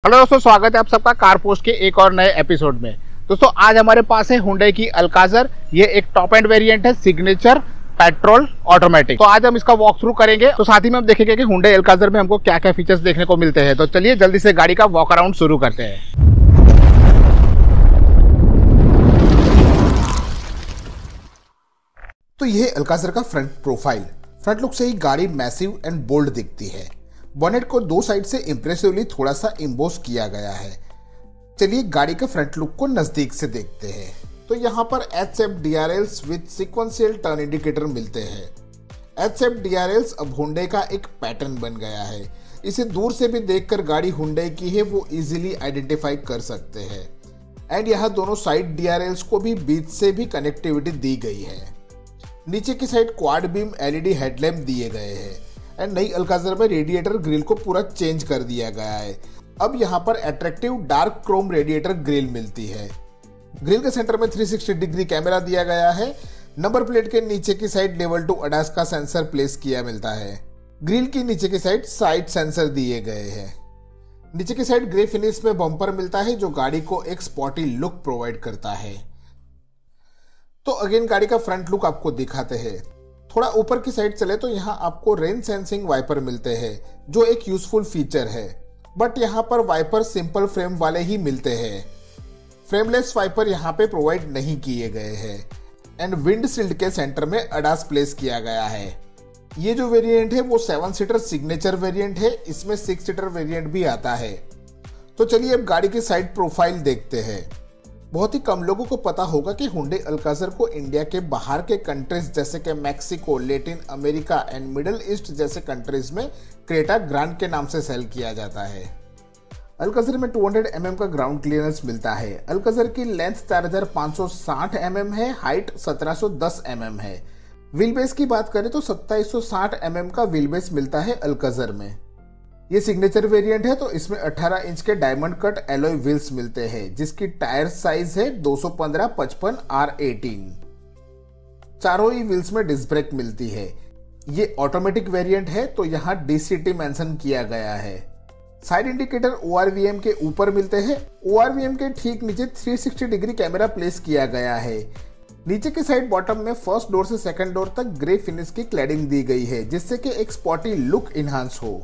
Hello दोस्तों, स्वागत है आप सबका कार पोस्ट के एक और नए एपिसोड में। दोस्तों आज हमारे पास है हुंडई की अल्काज़र। ये एक टॉप एंड वेरिएंट है, सिग्नेचर पेट्रोल ऑटोमेटिक। तो आज हम इसका वॉक थ्रू करेंगे, तो साथ ही में हम देखेंगे कि हुंडई अल्काज़र में हमको क्या क्या फीचर्स देखने को मिलते हैं। तो चलिए जल्दी से गाड़ी का वॉक अराउंड शुरू करते हैं। तो ये अल्काज़र का फ्रंट प्रोफाइल। फ्रंट लुक से ही गाड़ी मैसिव एंड बोल्ड दिखती है। बॉनेट को दो साइड से इंप्रेसिवली थोड़ा सा इम्बोस किया गया है। चलिए गाड़ी का फ्रंट लुक को नजदीक से देखते हैं। तो यहाँ पर HF DRLs with sequential turn indicator मिलते हैं। HF DRLs अब हुंडई का एक पैटर्न बन गया है। इसे दूर से भी देखकर गाड़ी हुंडई की है वो इजीली आइडेंटिफाई कर सकते हैं। एंड यहाँ दोनों साइड DRLs को भी बीच से भी कनेक्टिविटी दी गई है। नीचे की side quad beam LED headlamp दिए गए हैं। एंड नई अल्काज़र में रेडिएटर ग्रिल को पूरा चेंज कर दिया गया है। अब यहाँ पर attractive dark Chrome radiator grille मिलती है। ग्रिल के सेंटर में 360 डिग्री कैमरा दिया गया है। नंबर प्लेट के नीचे की साइड लेवल 2 ADAS का सेंसर प्लेस किया मिलता है। ग्रिल की नीचे की साइड सेंसर दिए गए हैं। नीचे की साइड ग्रे फिनिश में बम्पर मिलता है जो गाड़ी को एक स्पॉटी लुक प्रोवाइड करता है। तो अगेन गाड़ी का फ्रंट लुक आपको दिखाते हैं। थोड़ा ऊपर की साइड चले तो यहाँ आपको रेन सेंसिंग वाइपर मिलते हैं जो एक यूजफुल फीचर है। बट यहाँ पर वाइपर सिंपल फ्रेम वाले ही मिलते हैं। फ्रेमलेस वाइपर यहाँ पे प्रोवाइड नहीं किए गए हैं। एंड विंड शील्ड के सेंटर में ADAS प्लेस किया गया है। ये जो वेरिएंट है वो 7 सीटर सिग्नेचर वेरिएंट है। इसमें 6 सीटर वेरिएंट भी आता है। तो चलिए अब गाड़ी की साइड प्रोफाइल देखते हैं। बहुत ही कम लोगों को पता होगा कि हुंडई अल्काज़र को इंडिया के बाहर के कंट्रीज जैसे कि Mexico, Latin America and middle east जैसे कंट्रीज में क्रेटा ग्रांड के नाम से सेल किया जाता है। अल्काज़र में 200 mm का ग्राउंड क्लियरेंस मिलता है। अल्काज़र की लेंथ 4560 mm है, हाइट 1710 mm है। व्हील बेस की बात करें तो 2760 mm का व्हील बेस मिलता है अल्काज़र में। ये सिग्नेचर वेरिएंट है तो इसमें 18 इंच के डायमंड कट एलॉय व्हील्स मिलते हैं जिसकी टायर साइज है 215 55 R18। चारों ही व्हील्स में डिस्क ब्रेक मिलती है। ये ऑटोमेटिक वेरिएंट है तो यहाँ DCT मेंशन किया गया है। साइड इंडिकेटर ORVM के ऊपर मिलते हैं। ORVM के ठीक नीचे 360 डिग्री कैमरा प्लेस किया गया है। नीचे की साइड बॉटम में फर्स्ट डोर से सेकंड डोर तक ग्रे फिनिश की क्लैडिंग दी गई है जिससे कि एक स्पॉटी लुक इनहांस हो।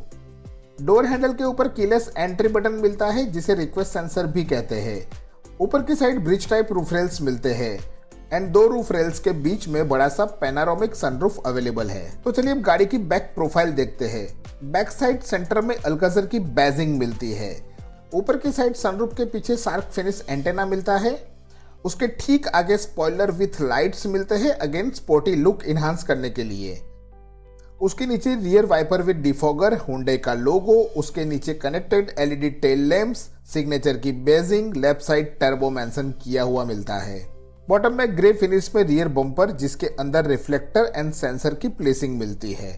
डोर हैंडल के ऊपर कीलेस एंट्री बटन मिलता है जिसे रिक्वेस्ट सेंसर भी कहते हैं। ऊपर की side bridge type roof rails मिलते हैं एंड दो रूफ रेल्स के बीच में बड़ा सा पैनारोमिक सनरूफ अवेलेबल है। तो चलिए अब गाड़ी की बैक प्रोफाइल देखते हैं। बैक साइड सेंटर में अल्काज़र की बैजिंग मिलती है। ऊपर की साइड सनरूफ के पीछे शार्क फिनिश एंटेना मिलता है। उसके ठीक आगे स्पॉइलर विथ लाइट्स मिलते हैं, अगेन स्पोर्टी लुक इनहांस करने के लिए। उसके नीचे rear wiper with defogger, Hyundai का लोगो, उसके नीचे connected LED tail lamps, signature की badging, left side turbo mention किया हुआ मिलता है। बॉटम में ग्रे फिनिश में रियर बम्पर जिसके अंदर रिफ्लेक्टर एंड सेंसर की प्लेसिंग मिलती है।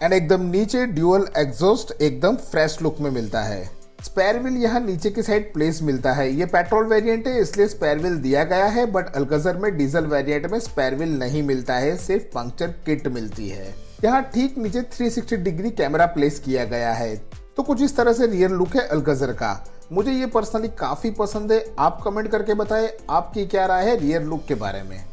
एंड एकदम नीचे ड्यूअल एग्जॉस्ट एकदम फ्रेश लुक में मिलता है। स्पेयर व्हील यहाँ नीचे की साइड प्लेस मिलता है। ये पेट्रोल वेरिएंट है इसलिए स्पेयर व्हील दिया गया है, बट अल्काज़र में डीजल वेरिएंट में स्पेयर व्हील नहीं मिलता है, सिर्फ पंक्चर किट मिलती है। यहाँ ठीक नीचे 360 डिग्री कैमरा प्लेस किया गया है। तो कुछ इस तरह से रियर लुक है अल्काज़र का। मुझे ये पर्सनली काफी पसंद है। आप कमेंट करके बताएं आपकी क्या राय है रियर लुक के बारे में।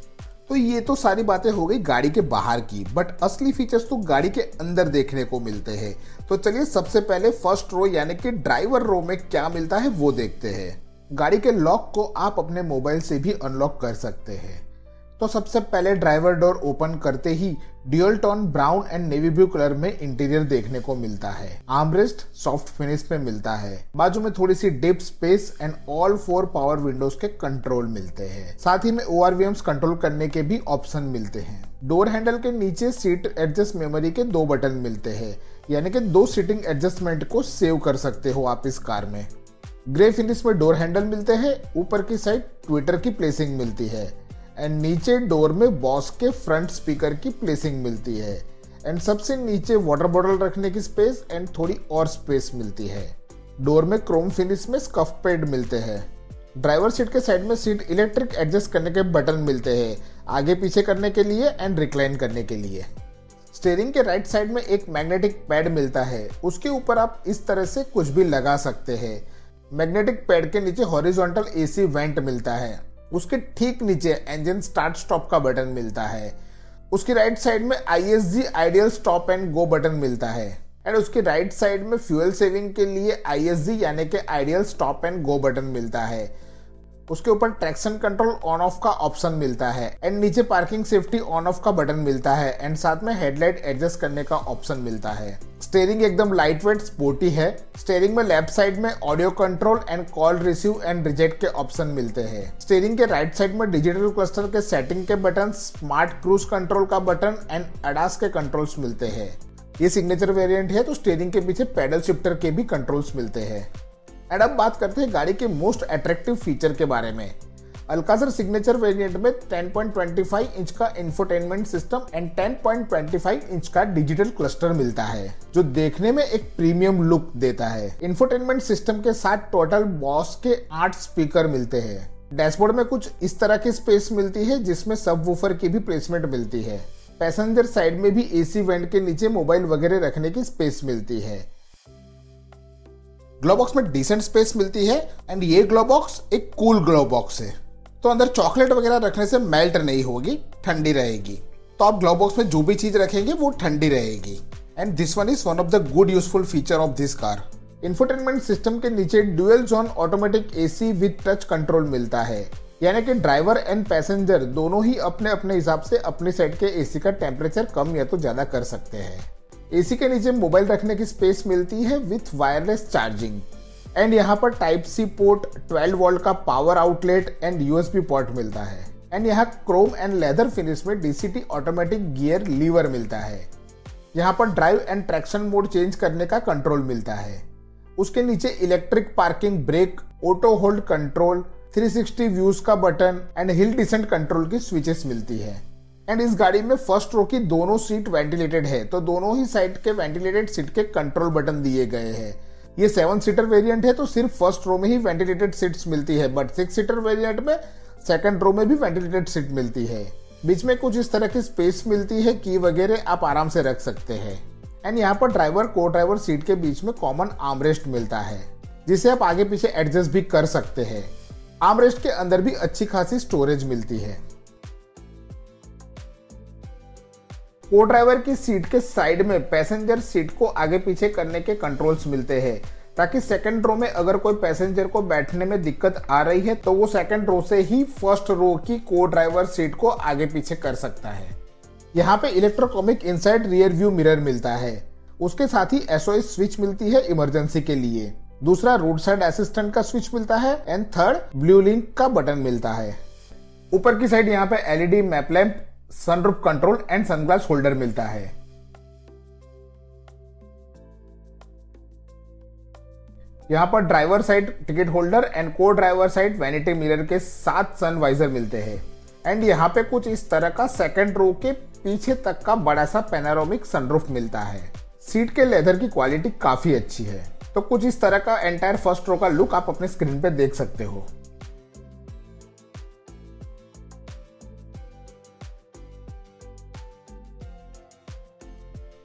तो ये तो सारी बातें हो गई गाड़ी के बाहर की, बट असली फीचर्स तो गाड़ी के अंदर देखने को मिलते हैं। तो चलिए सबसे पहले फर्स्ट रो यानी कि ड्राइवर रो में क्या मिलता है वो देखते हैं। गाड़ी के लॉक को आप अपने मोबाइल से भी अनलॉक कर सकते हैं। तो सबसे पहले ड्राइवर डोर ओपन करते ही dual tone brown and navy blue colour में इंटीरियर देखने को मिलता है। आर्मरेस्ट सॉफ्ट फिनिश में मिलता है। बाजू में थोड़ी सी dip space and all 4 power windows के कंट्रोल मिलते हैं। साथ ही में ORVMs कंट्रोल करने के भी ऑप्शन मिलते हैं। डोर हैंडल के नीचे सीट एडजस्ट मेमोरी के 2 बटन मिलते हैं, यानी कि 2 सीटिंग एडजस्टमेंट को सेव कर सकते हो आप इस कार में। ग्रे फिनिश में डोर हैंडल मिलते हैं। ऊपर की साइड ट्विटर की प्लेसिंग मिलती है एंड नीचे डोर में बॉस के फ्रंट स्पीकर की प्लेसिंग मिलती है। एंड सबसे नीचे वाटर बॉटल रखने की स्पेस एंड थोड़ी और स्पेस मिलती है। डोर में क्रोम फिनिश में स्कफ पैड मिलते हैं। ड्राइवर सीट के साइड में सीट इलेक्ट्रिक एडजस्ट करने के बटन मिलते हैं, आगे पीछे करने के लिए एंड रिक्लाइन करने के लिए। स्टीयरिंग के राइट साइड में एक मैग्नेटिक पैड मिलता है, उसके ऊपर आप इस तरह से कुछ भी लगा सकते हैं। मैग्नेटिक पैड के नीचे हॉरिजॉन्टल एसी वेंट मिलता है। उसके ठीक नीचे इंजन स्टार्ट स्टॉप का बटन मिलता है। उसकी राइट साइड में ISG ideal stop and go button मिलता है एंड उसकी राइट साइड में फ्यूल सेविंग के लिए ISG यानी कि ideal stop and go button मिलता है। उसके ऊपर ट्रैक्शन कंट्रोल ऑन ऑफ का ऑप्शन मिलता है एंड नीचे पार्किंग सेफ्टी ऑन ऑफ का बटन मिलता है एंड साथ में हेडलाइट एडजस्ट करने का ऑप्शन मिलता है। स्टीयरिंग एकदम लाइट वेट स्पोर्टी है। स्टीयरिंग में लेफ्ट साइड में audio control and call receive and reject के ऑप्शन मिलते हैं। स्टीयरिंग के राइट साइड में डिजिटल क्लस्टर के सेटिंग के बटन, स्मार्ट क्रूज कंट्रोल का बटन एंड ADAS के कंट्रोल्स मिलते हैं। ये सिग्नेचर वेरिएंट है तो स्टीयरिंग के पीछे पैडल शिफ्टर के भी कंट्रोल्स मिलते हैं। एंड अब बात करते हैं गाड़ी के मोस्ट अट्रैक्टिव फीचर के बारे में। अल्काज़र सिग्नेचर वेरिएंट में 10.25 इंच का इंफोटेनमेंट सिस्टम एंड 10.25 इंच का डिजिटल क्लस्टर मिलता है जो देखने में एक प्रीमियम लुक देता है। इंफोटेनमेंट सिस्टम के साथ टोटल बॉस के 8 स्पीकर मिलते हैं। डैशबोर्ड में कुछ इस तरह की स्पेस मिलती है जिसमें सबवूफर की भी प्लेसमेंट मिलती है। पैसेंजर साइड में भी एसी वेंट के नीचे मोबाइल वगैरह रखने की स्पेस मिलती है। ग्लो बॉक्स में डिसेंट स्पेस मिलती है एंड ये ग्लो बॉक्स एक कूल ग्लो बॉक्स है तो अंदर चॉकलेट वगैरह रखने से मेल्ट नहीं होगी, ठंडी रहेगी। तो आप ग्लो बॉक्स में जो भी चीज रखेंगे वो ठंडी रहेगी and this one is one of the good useful feature of this car. Infotainment system के नीचे dual zone automatic AC with touch control मिलता है यानी कि ड्राइवर एंड पैसेंजर दोनों ही अपने अपने हिसाब से अपनी साइड के AC का टेम्परेचर कम या तो ज्यादा कर सकते हैं। AC के नीचे मोबाइल रखने की स्पेस मिलती है विथ वायरलेस चार्जिंग एंड यहाँ पर टाइप C पोर्ट, 12 वोल्ट का power outlet and USB port मिलता है एंड यहाँ क्रोम एंड लेदर फिनिश में DCT ऑटोमेटिक गियर लीवर मिलता है। यहाँ पर drive and traction mode change करने का कंट्रोल मिलता है। उसके नीचे electric parking brake, auto hold control, 360 views का button and hill descent control की स्विचेस मिलती है। एंड इस गाड़ी में फर्स्ट रो की दोनों सीट वेंटिलेटेड है तो दोनों ही साइड के वेंटिलेटेड सीट के कंट्रोल बटन दिए गए हैं। ये 7 सीटर वेरिएंट है तो सिर्फ फर्स्ट रो में ही वेंटिलेटेड सीट्स मिलती है बट 6 सीटर वेरिएंट में सेकंड रो में भी वेंटिलेटेड सीट मिलती है। बीच में कुछ इस तरह की स्पेस मिलती है, की वगैरह आप आराम से रख सकते हैं। एंड यहाँ पर ड्राइवर को ड्राइवर सीट के बीच में कॉमन आर्मरेस्ट मिलता है जिसे आप आगे पीछे एडजस्ट भी कर सकते हैं। आर्मरेस्ट के अंदर भी अच्छी खासी स्टोरेज मिलती है। को ड्राइवर की सीट के साइड में पैसेंजर सीट को आगे पीछे करने के कंट्रोल्स मिलते हैं ताकि सेकंड रो में अगर कोई पैसेंजर को बैठने में दिक्कत आ रही है तो वो सेकंड रो से ही फर्स्ट रो की को ड्राइवर सीट को आगे पीछे कर सकता है। यहाँ पे इलेक्ट्रोकॉमिक इनसाइड रियर व्यू मिरर मिलता है। उसके साथ ही SOS स्विच मिलती है इमरजेंसी के लिए। दूसरा रोड साइड असिस्टेंट का स्विच मिलता है एंड थर्ड ब्लू लिंक का बटन मिलता है। ऊपर की साइड यहाँ पे LED map lamp, sunroof control and sunglass holder मिलता है। यहाँ पर driver side ticket holder and को ड्राइवर साइड वैनिटी मिरर के साथ सन वाइजर मिलते हैं एंड यहाँ पे कुछ इस तरह का सेकंड रो के पीछे तक का बड़ा सा पैनोरामिक सनरूफ मिलता है। सीट के लेदर की क्वालिटी काफी अच्छी है तो कुछ इस तरह का एंटायर फर्स्ट रो का लुक आप अपने स्क्रीन पे देख सकते हो।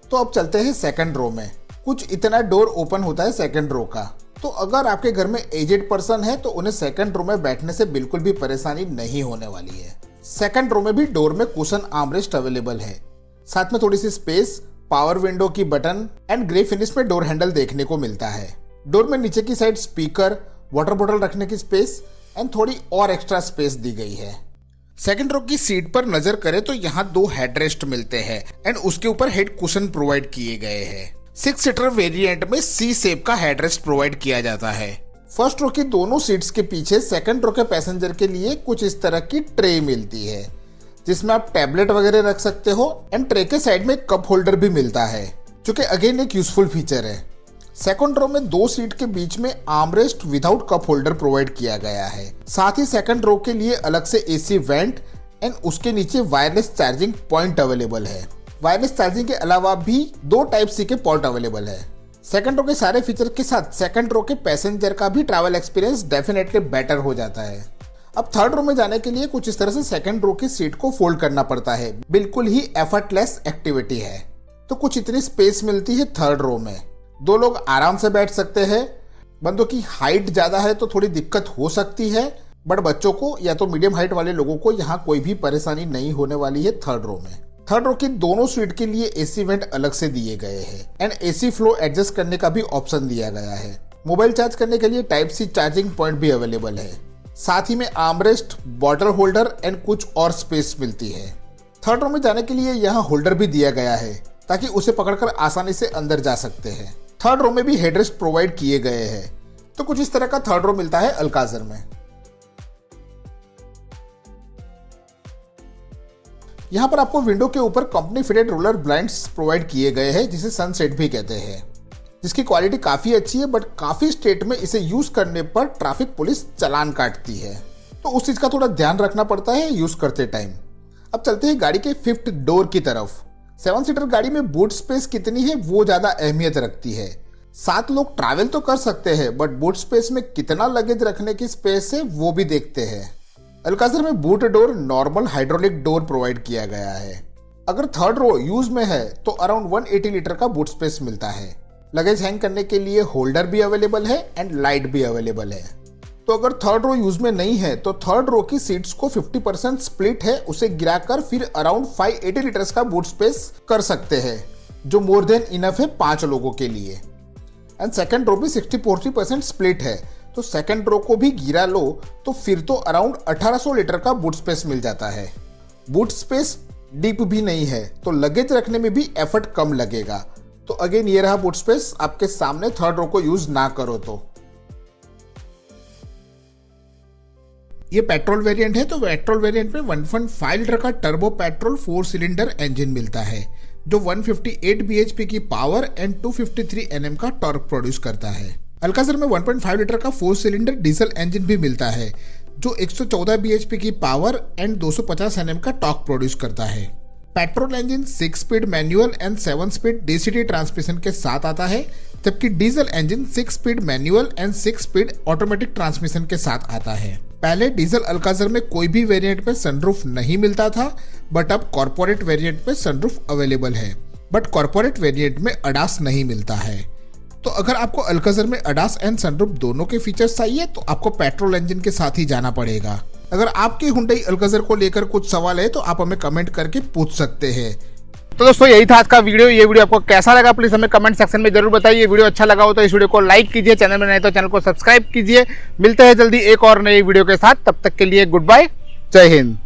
तो अब चलते हैं सेकंड रो में। कुछ इतना डोर ओपन होता है सेकंड रो का तो अगर आपके घर में एजेड पर्सन है तो उन्हें सेकंड रो में बैठने से बिल्कुल भी परेशानी नहीं होने वाली है। सेकंड रो में भी डोर में कुशन आर्मरेस्ट अवेलेबल है, साथ में थोड़ी सी स्पेस, पावर विंडो की बटन एंड ग्रे फिनिश में डोर हैंडल देखने को मिलता है। डोर में नीचे की साइड स्पीकर, वाटर बोतल रखने की स्पेस एंड थोड़ी और एक्स्ट्रा स्पेस दी गई है। सेकंड रो की सीट पर नजर करें तो यहाँ 2 हेडरेस्ट मिलते हैं एंड उसके ऊपर हेड कुशन प्रोवाइड किए गए हैं। 6 सीटर वेरिएंट में C शेप का हेडरेस्ट प्रोवाइड किया जाता है। फर्स्ट रो की दोनों सीट्स के पीछे सेकंड रो के पैसेंजर के लिए कुछ इस तरह की ट्रे मिलती है जिसमें आप टैबलेट वगैरह रख सकते हो एंड ट्रे के साइड में कप होल्डर भी मिलता है जो कि अगेन एक यूजफुल फीचर है। सेकंड रो में 2 सीट के बीच में armrest without cup holder provide किया गया है। साथ ही सेकंड रो के लिए अलग से AC वेंट एंड उसके नीचे वायरलेस चार्जिंग पॉइंट अवेलेबल है। वायरलेस चार्जिंग के अलावा भी 2 टाइप C के पोर्ट अवेलेबल है। सेकंड रो के सारे फीचर के साथ सेकंड रो के पैसेंजर का भी ट्रैवल एक्सपीरियंस डेफिनेटली बेटर हो जाता है। अब थर्ड रो में जाने के लिए कुछ इस तरह से सेकंड रो की सीट को फोल्ड करना पड़ता है, बिल्कुल ही एफर्टलेस एक्टिविटी है। तो कुछ इतनी स्पेस मिलती है थर्ड रो में, 2 लोग आराम से बैठ सकते हैं। बंदों की हाइट ज्यादा है तो थोड़ी दिक्कत हो सकती है, बट बच्चों को या तो मीडियम हाइट वाले लोगों को यहाँ कोई भी परेशानी नहीं होने वाली है थर्ड रो में। थर्ड रो की दोनों सीट के लिए एसी वेंट अलग से दिए गए हैं एंड एसी फ्लो एडजस्ट करने का भी ऑप्शन दिया गया है। मोबाइल चार्ज करने के लिए टाइप सी चार्जिंग पॉइंट भी अवेलेबल है। साथ ही में आर्मरेस्ट, बॉटल होल्डर एंड कुछ और स्पेस मिलती है। थर्ड रो में जाने के लिए यहाँ होल्डर भी दिया गया है ताकि उसे पकड़कर आसानी से अंदर जा सकते हैं। थर्ड रो में भी हेडरेस्ट प्रोवाइड किए गए हैं। तो कुछ इस तरह का थर्ड रो मिलता है अल्काज़र में। यहाँ पर आपको विंडो के ऊपर company fitted roller blinds provide किए गए हैं जिसे सनसेट भी कहते हैं, जिसकी क्वालिटी काफी अच्छी है, बट काफी स्टेट में इसे यूज करने पर ट्रैफिक पुलिस चालान काटती है, तो उस चीज का थोड़ा ध्यान रखना पड़ता है यूज करते टाइम। अब चलते हैं गाड़ी के फिफ्थ डोर की तरफ। 7 सीटर गाड़ी में बूट स्पेस कितनी है वो ज्यादा अहमियत रखती है। 7 लोग ट्रैवल तो कर सकते हैं, बट बूट स्पेस में कितना लगेज रखने की स्पेस है वो भी देखते हैं। अल्काज़र में boot door normal hydraulic door provide किया गया है। अगर थर्ड रो यूज में है तो अराउंड 180 लीटर का बूट स्पेस मिलता है। लगेज हैंग करने के लिए होल्डर भी अवेलेबल है एंड लाइट भी अवेलेबल है। तो अगर थर्ड रो यूज में नहीं है तो थर्ड रो की सीट्स को 50% स्प्लिट है, उसे गिराकर फिर अराउंड 580 लीटर्स का बूट स्पेस कर सकते हैं, जो मोर देन इनफ है 5 लोगों के लिए। एंड सेकंड रो भी 60-40% स्प्लिट है, तो सेकंड रो को भी गिरा लो तो फिर तो अराउंड 1800 लीटर का बूट स्पेस मिल जाता है। बूट स्पेस डीप भी नहीं है तो लगेज रखने में भी एफर्ट कम लगेगा। तो अगेन ये रहा बूट स्पेस आपके सामने, थर्ड रो को यूज ना करो तो। ये पेट्रोल वेरिएंट है, तो पेट्रोल वेरिएंट में 1.5 लीटर का टर्बो पेट्रोल 4 सिलेंडर इंजन मिलता है जो 158 bhp की पावर एंड 253 Nm का टॉर्क प्रोड्यूस करता है। अल्काज़र में 1.5 लीटर का 4 सिलेंडर डीजल इंजन भी मिलता है जो 114 bhp की पावर एंड 250 Nm का टॉर्क प्रोड्यूस करता है। Petrol engine 6 speed manual and 7 speed DCT transmission के साथ आता है, जबकि diesel engine 6 speed manual and 6 speed automatic transmission के साथ आता है। पहले डीजल अल्काज़र में कोई भी वेरिएंट में सनरूफ नहीं मिलता था, बट अब कॉर्पोरेट वेरिएंट में सनरूफ अवेलेबल है, बट कॉर्पोरेट वेरिएंट में अडास नहीं मिलता है। तो अगर आपको अल्काज़र में अडास एंड सनरूफ दोनों के फीचर्स चाहिए तो आपको पेट्रोल इंजन के साथ ही जाना पड़ेगा। अगर आपके हुंडई अल्काज़र को लेकर कुछ सवाल है तो आप हमें कमेंट करके पूछ सकते हैं। तो दोस्तों यही था आज का वीडियो। ये वीडियो आपको कैसा लगा प्लीज हमें कमेंट सेक्शन में जरूर बताइए। ये वीडियो अच्छा लगा हो तो इस वीडियो को लाइक कीजिए, चैनल में नए तो चैनल को सब्सक्राइब कीजिए। मिलते हैं जल्दी एक और नई वीडियो के साथ, तब तक के लिए गुड बाय, जय हिंद।